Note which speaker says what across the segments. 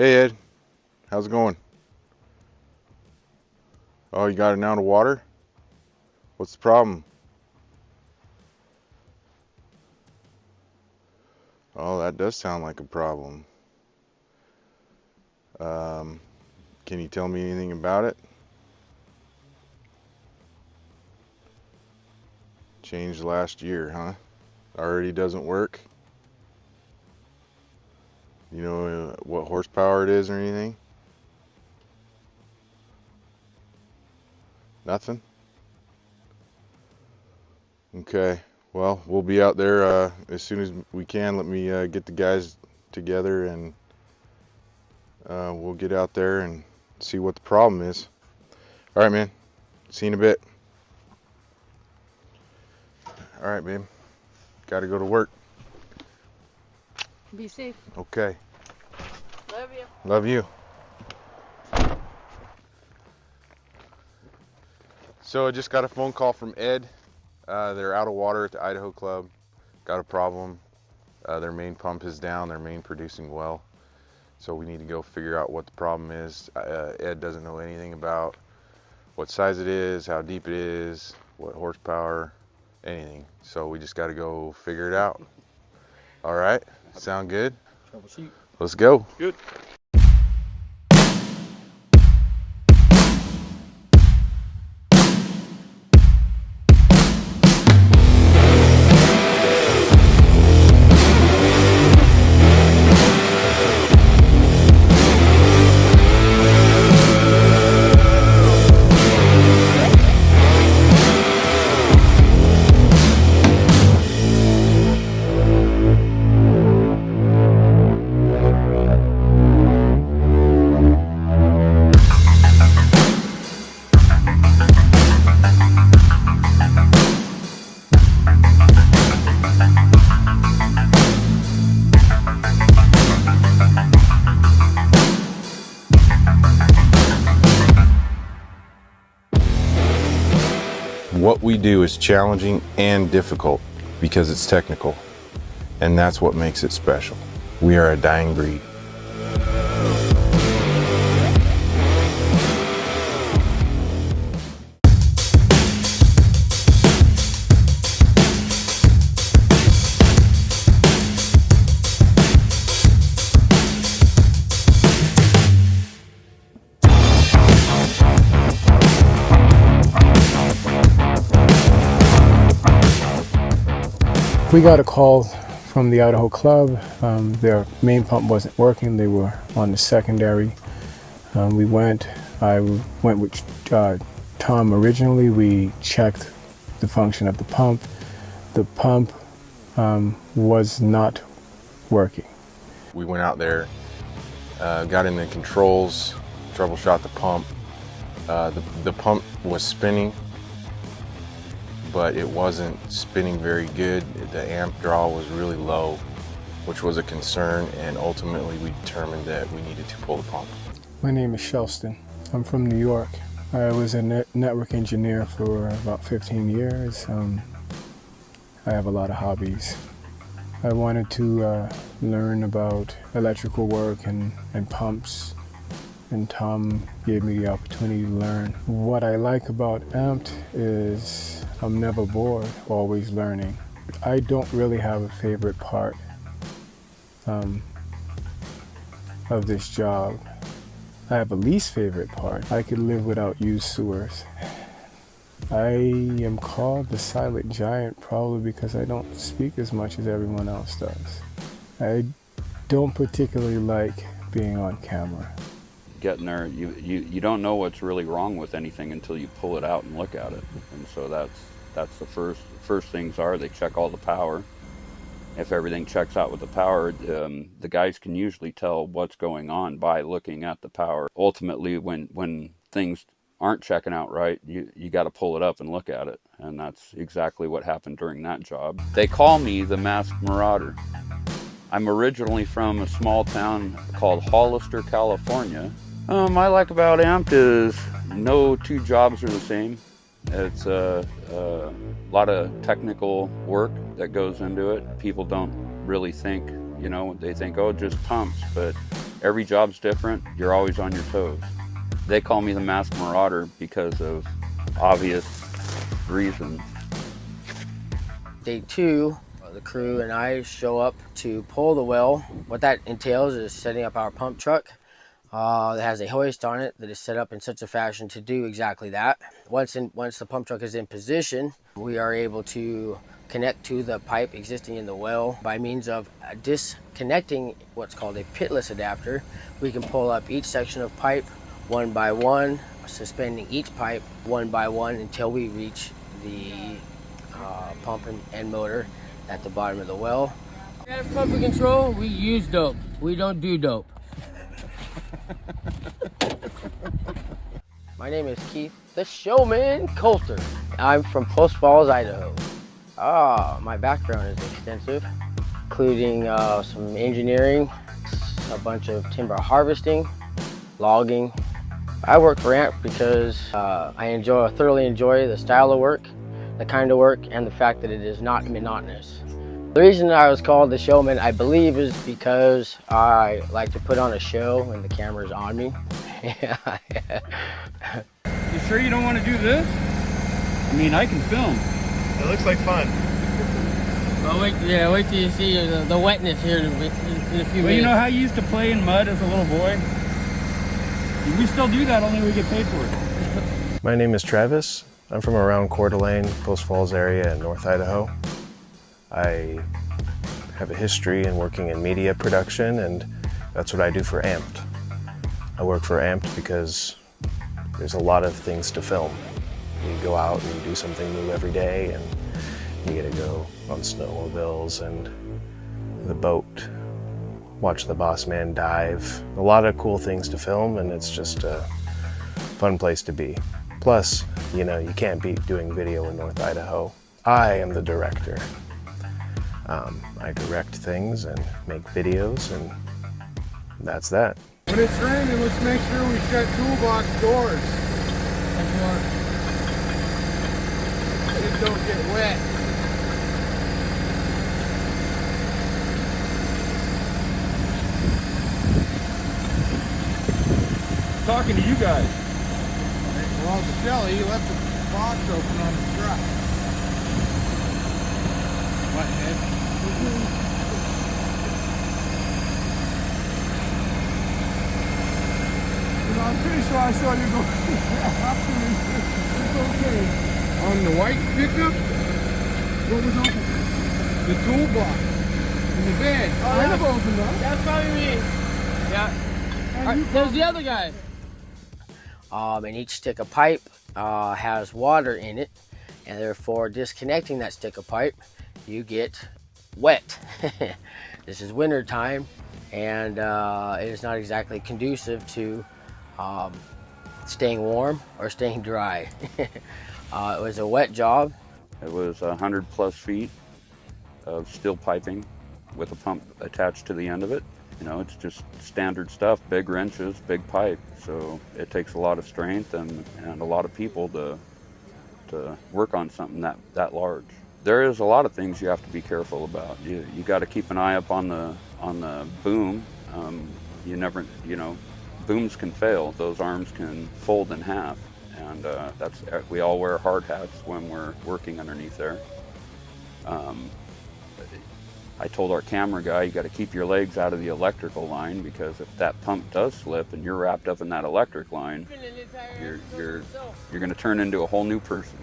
Speaker 1: Hey Ed, how's it going? Oh, you got it out of water? What's the problem? Oh, that does sound like a problem. Um, can you tell me anything about it? Changed last year, huh? Already doesn't work? You know what horsepower it is or anything? Nothing? Okay. Well, we'll be out there as soon as we can. Let me get the guys together and we'll get out there and see what the problem is. All right, man. See you in a bit. All right, babe. Got to go to work.
Speaker 2: Be safe.
Speaker 1: Okay.
Speaker 2: Love you.
Speaker 1: Love you. So I just got a phone call from Ed. They're out of water at the Idaho Club. Got a problem. Their main pump is down, their main producing well. So we need to go figure out what the problem is. Ed doesn't know anything about what size it is, how deep it is, what horsepower, anything. So we just got to go figure it out. All right, sound good?
Speaker 3: Troubleshoot.
Speaker 1: Let's go.
Speaker 3: Good.
Speaker 1: What we do is challenging and difficult because it's technical, and that's what makes it special. We are a dying breed.
Speaker 4: We got a call from the Idaho Club. Their main pump wasn't working. They were on the secondary. I went with Tom originally. We checked the function of the pump. The pump was not working.
Speaker 1: We went out there, got in the controls, troubleshot the pump. The pump was spinning, but it wasn't spinning very good. The amp draw was really low, which was a concern, and ultimately we determined that we needed to pull the pump.
Speaker 4: My name is Shelston. I'm from New York. I was a network engineer for about 15 years. I have a lot of hobbies. I wanted to learn about electrical work and pumps, and Tom gave me the opportunity to learn. What I like about Amped is I'm never bored, always learning. I don't really have a favorite part of this job. I have a least favorite part. I could live without used sewers. I am called the silent giant probably because I don't speak as much as everyone else does. I don't particularly like being on camera.
Speaker 3: Getting there, you don't know what's really wrong with anything until you pull it out and look at it. And so that's the first things are they check all the power. If everything checks out with the power, the guys can usually tell what's going on by looking at the power. Ultimately, when things aren't checking out right, you got to pull it up and look at it. And that's exactly what happened during that job. They call me the Masked Marauder. I'm originally from a small town called Hollister, California. I like about Amped is no two jobs are the same. It's a lot of technical work that goes into it. People don't really think, they think, oh, just pumps, but Every job's different. You're always on your toes. They call me the masked marauder because of obvious reasons.
Speaker 5: Day 2, the crew and I show up to pull the well. What that entails is setting up our pump truck that has a hoist on it that is set up in such a fashion to do exactly that. Once the pump truck is in position, we are able to connect to the pipe existing in the well by means of disconnecting what's called a pitless adapter. We can pull up each section of pipe one by one, suspending each pipe one by one until we reach the pump and motor at the bottom of the well. At pumping control, we use dope. We don't do dope. My name is Keith, the Showman Coulter. I'm from Post Falls, Idaho. My background is extensive, including some engineering, a bunch of timber harvesting, logging. I work for AMP because I thoroughly enjoy the style of work, the kind of work, and the fact that it is not monotonous. The reason I was called the Showman, I believe, is because I like to put on a show when the camera's on me.
Speaker 6: You sure you don't want to do this? I mean, I can film.
Speaker 7: It looks like fun.
Speaker 5: Well, wait till you see the wetness here in a few minutes.
Speaker 6: Well, you know how you used to play in mud as a little boy? We still do that, only we get paid for it.
Speaker 7: My name is Travis. I'm from around Coeur d'Alene, Post Falls area in North Idaho. I have a history in working in media production, and that's what I do for AMPed. I work for AMPed because there's a lot of things to film. You go out and you do something new every day, and you get to go on snowmobiles and the boat, watch the boss man dive. A lot of cool things to film, and it's just a fun place to be. Plus, you know, you can't beat doing video in North Idaho. I am the director. I direct things and make videos, and that's that.
Speaker 8: When it's raining, let's make sure we shut toolbox doors. It don't get wet.
Speaker 6: Talking to you guys.
Speaker 8: Well, Shelly, you left the box open on the truck. What, Ned? I'm pretty sure I saw you go after me. It's okay. On the white pickup, what was open? The toolbox. In the bed. Oh, I have opened up.
Speaker 5: That's probably me. Yeah. There's the other guy. And each stick of pipe has water in it, and therefore disconnecting that stick of pipe, you get wet. This is winter time, and it is not exactly conducive to staying warm or staying dry. It was a wet job.
Speaker 3: It was 100+ feet of steel piping with a pump attached to the end of it. You know, it's just standard stuff, big wrenches, big pipe. So it takes a lot of strength and a lot of people to work on something that large. There is a lot of things you have to be careful about. You got to keep an eye up on the boom. You never, you know, booms can fail. Those arms can fold in half, and we all wear hard hats when we're working underneath there. I told our camera guy, you got to keep your legs out of the electrical line, because if that pump does slip and you're wrapped up in that electric line, you're going to turn into a whole new person.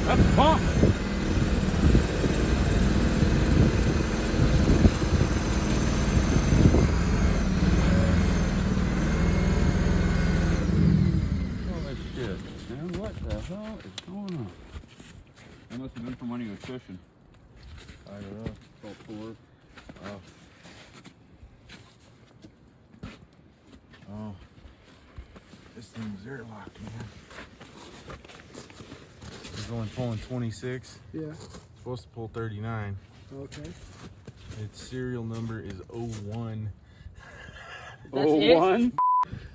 Speaker 6: That's a pump. Holy shit, man, what the hell is going on? That must have been from when he was fishing.
Speaker 8: I don't know. It's all poor. Oh. Oh. This thing's airlocked, man. It's only pulling 26.
Speaker 4: Yeah.
Speaker 8: It's supposed to pull 39.
Speaker 4: Okay.
Speaker 8: Its serial number is 01.
Speaker 3: Oh,
Speaker 2: it?
Speaker 3: one?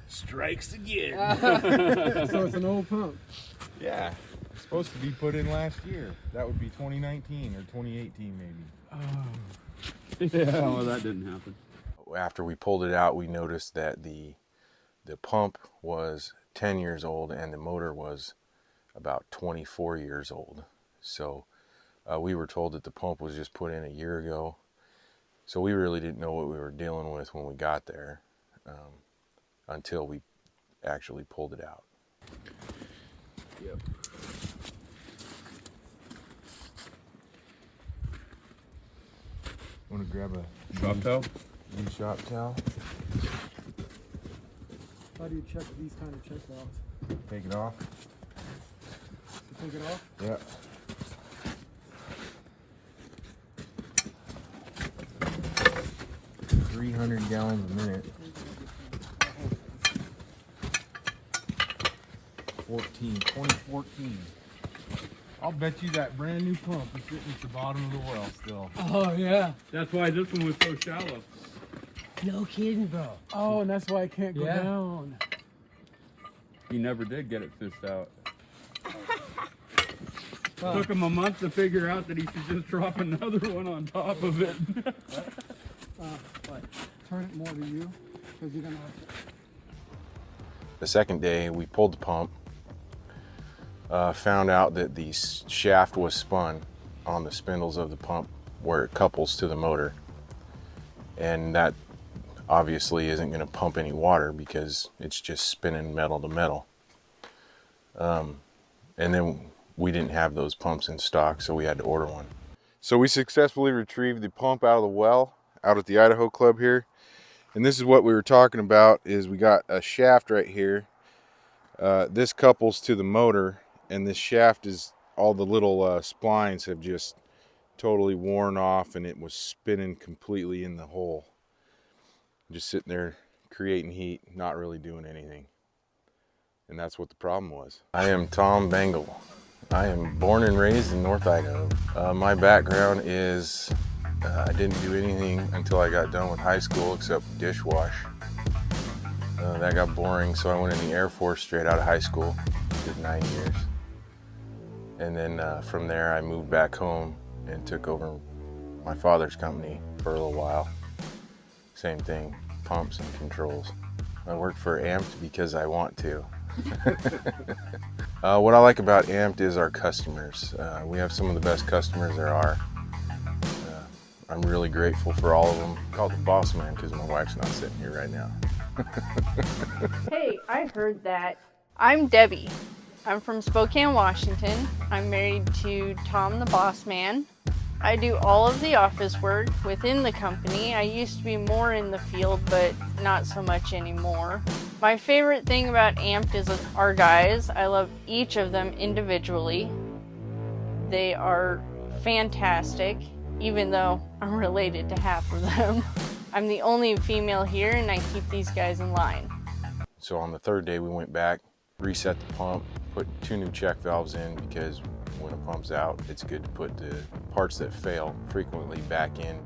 Speaker 8: Strikes again.
Speaker 4: So it's an old pump.
Speaker 8: Yeah. It's supposed to be put in last year. That would be 2019 or 2018 maybe.
Speaker 3: Yeah, well, that didn't happen.
Speaker 1: After we pulled it out, we noticed that the pump was 10 years old and the motor was about 24 years old. So we were told that the pump was just put in a year ago. So we really didn't know what we were dealing with when we got there until we actually pulled it out.
Speaker 8: Yep. Want to grab a
Speaker 3: Shop towel?
Speaker 8: new shop towel?
Speaker 4: How do you check these kind of check valves?
Speaker 8: Take it off.
Speaker 4: So take it off?
Speaker 8: Yep. $300 gallons a minute. 2014. I'll bet you that brand new pump is sitting at the bottom of the well still.
Speaker 4: Oh, yeah.
Speaker 3: That's why this one was so shallow.
Speaker 5: No kidding, bro.
Speaker 4: Oh, and that's why I can't go
Speaker 5: Yeah.
Speaker 4: down.
Speaker 3: He never did get it fished out. Took him a month to figure out that he should just drop another one on top of it.
Speaker 4: Turn it more to you, because you're going to have to.
Speaker 1: The second day, we pulled the pump, found out that the shaft was spun on the spindles of the pump where it couples to the motor. And that obviously isn't going to pump any water because it's just spinning metal to metal. And then we didn't have those pumps in stock, so we had to order one. So we successfully retrieved the pump out of the well out at the Idaho Club here. And this is what we were talking about, is we got a shaft right here. This couples to the motor, and this shaft is, all the little splines have just totally worn off, and it was spinning completely in the hole. Just sitting there creating heat, not really doing anything. And that's what the problem was. I am Tom Bengal. I am born and raised in North Idaho. My background is I didn't do anything until I got done with high school except dishwash. That got boring, so I went in the Air Force straight out of high school. Did 9 years. And then from there I moved back home and took over my father's company for a little while. Same thing, pumps and controls. I work for Amped because I want to. What I like about Amped is our customers. We have some of the best customers there are. I'm really grateful for all of them. I'm called the boss man because my wife's not sitting here right now.
Speaker 2: Hey, I heard that. I'm Debbie. I'm from Spokane, Washington. I'm married to Tom the Boss Man. I do all of the office work within the company. I used to be more in the field, but not so much anymore. My favorite thing about Amped is our guys. I love each of them individually. They are fantastic, even though I'm related to half of them. I'm the only female here, and I keep these guys in line.
Speaker 1: So on the third day we went back, reset the pump, put 2 new check valves in because when a pump's out, it's good to put the parts that fail frequently back in.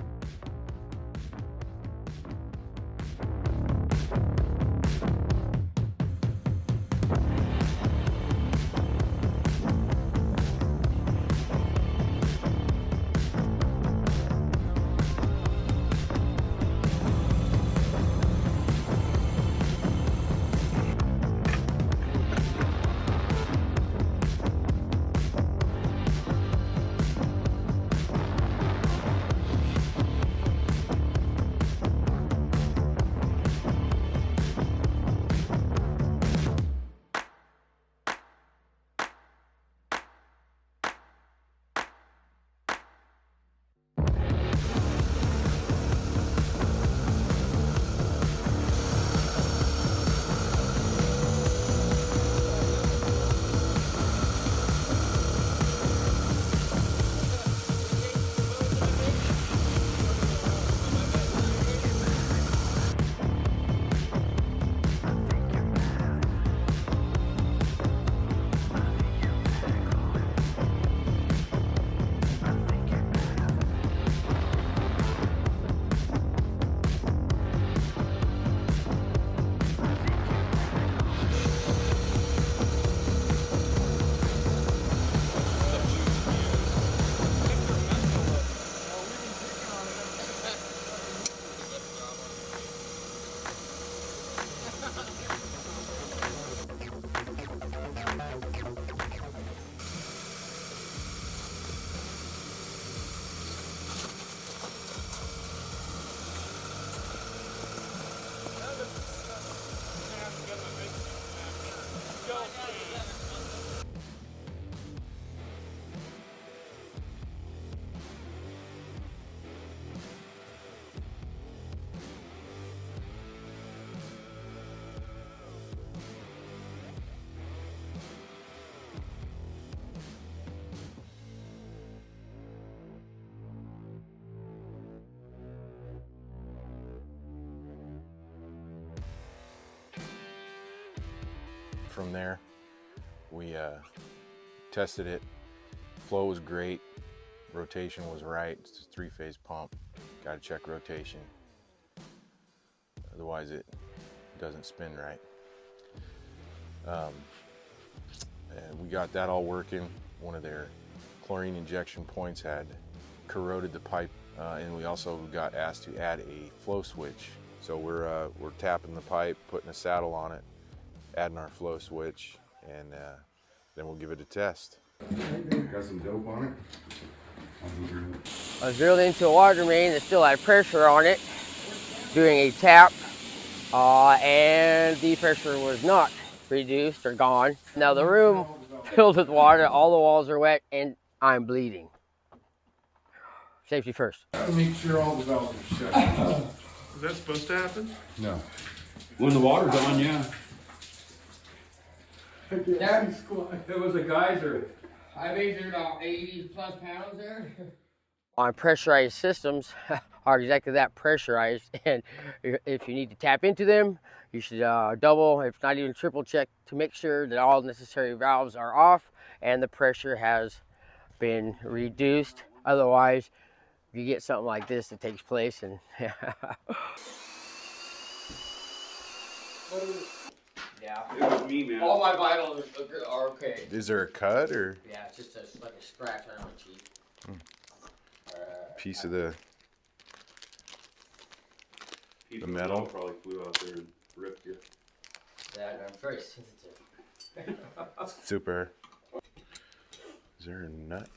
Speaker 1: from there. We tested it. Flow was great. Rotation was right. It's a 3-phase pump. Got to check rotation. Otherwise it doesn't spin right. And we got that all working. One of their chlorine injection points had corroded the pipe, and we also got asked to add a flow switch. So we're tapping the pipe, putting a saddle on it, adding our flow switch, and then we'll give it a test. Got some dope on it.
Speaker 5: I was drilled into a water main that still had pressure on it, doing a tap, and the pressure was not reduced or gone. Now the room filled with water, all the walls are wet, and I'm bleeding. Safety first.
Speaker 8: Make sure all the valves are shut. Is that supposed to happen?
Speaker 1: No.
Speaker 6: When the water's on, yeah.
Speaker 8: Daddy squad.
Speaker 6: It was a geyser.
Speaker 5: I measured 80 plus pounds there. On pressurized systems are exactly that, pressurized, and if you need to tap into them, you should double, if not even triple check to make sure that all necessary valves are off and the pressure has been reduced. Otherwise, you get something like this that takes place and yeah.
Speaker 6: It was me, man.
Speaker 5: All my vitals are okay.
Speaker 1: Is there a cut or
Speaker 5: Yeah, it's just like a scratch on my cheek.
Speaker 1: piece of the metal?
Speaker 6: Probably flew out there and ripped you.
Speaker 5: Yeah, I'm very sensitive.
Speaker 1: Super. Is there a nut?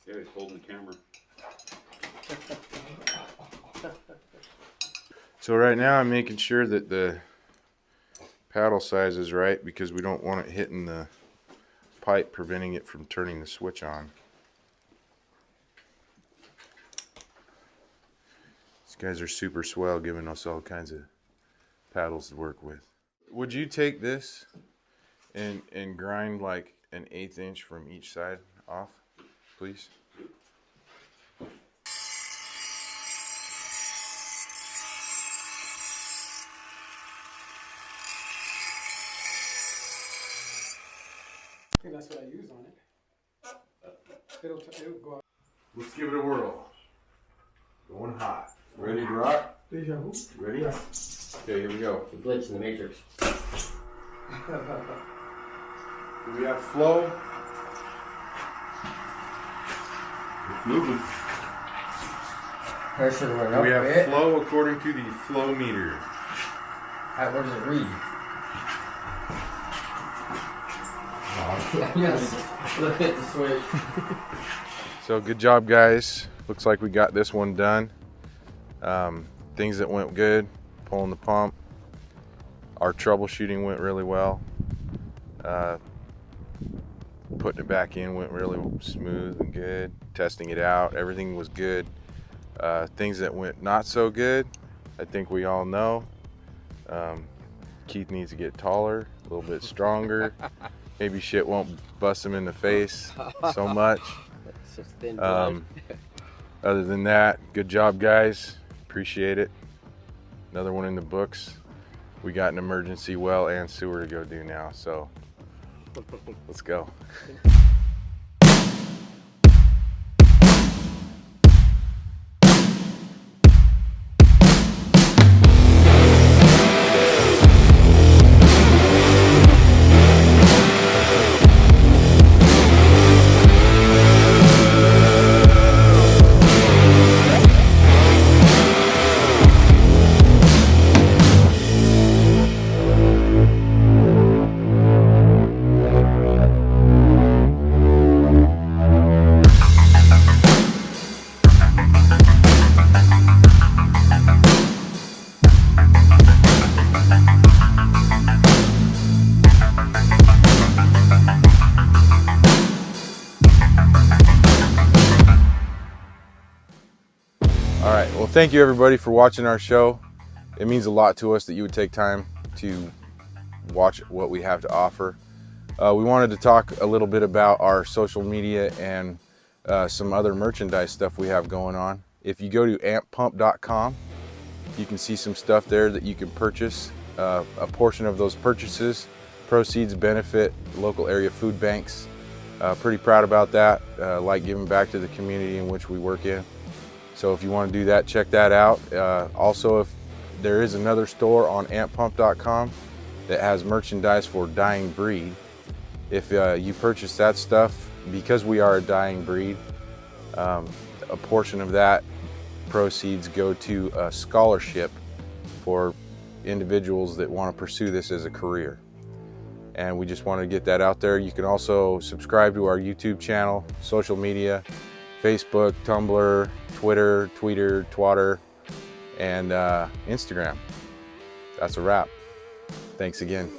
Speaker 6: Yeah, he's holding the camera.
Speaker 1: So right now I'm making sure that the paddle size is right because we don't want it hitting the pipe, preventing it from turning the switch on. These guys are super swell, giving us all kinds of paddles to work with. Would you take this and grind like an 1/8 inch from each side off, please?
Speaker 8: I think that's what I use on it. It'll go out.
Speaker 1: Let's give it a whirl. Going hot. Ready to rock?
Speaker 8: Deja vu.
Speaker 1: Ready? Okay, here we go.
Speaker 5: The glitch in the matrix.
Speaker 1: Do we have flow?
Speaker 6: It's moving.
Speaker 5: Pressure went up
Speaker 1: We
Speaker 5: a
Speaker 1: have
Speaker 5: bit.
Speaker 1: flow according to the flow meter.
Speaker 5: What does it read? Yes. Look at the switch.
Speaker 1: So good job, guys. Looks like we got this one done. Things that went good, pulling the pump. Our troubleshooting went really well. Putting it back in went really smooth and good. Testing it out, everything was good. Things that went not so good, I think we all know. Keith needs to get taller, a little bit stronger. Maybe shit won't bust him in the face so much.
Speaker 5: It's just thin blood.
Speaker 1: Other than that, good job, guys. Appreciate it. Another one in the books. We got an emergency well and sewer to go do now, so let's go. All right, well, thank you everybody for watching our show. It means a lot to us that you would take time to watch what we have to offer. We wanted to talk a little bit about our social media and some other merchandise stuff we have going on. If you go to amppump.com, you can see some stuff there that you can purchase. A portion of those purchases, proceeds benefit local area food banks. Pretty proud about that. Like giving back to the community in which we work in. So if you want to do that, check that out. Also, if there is another store on amppump.com that has merchandise for dying breed. If you purchase that stuff, because we are a dying breed, a portion of that proceeds go to a scholarship for individuals that want to pursue this as a career. And we just want to get that out there. You can also subscribe to our YouTube channel, social media, Facebook, Tumblr, Twitter, Tweeter, Twatter, and Instagram. That's a wrap. Thanks again.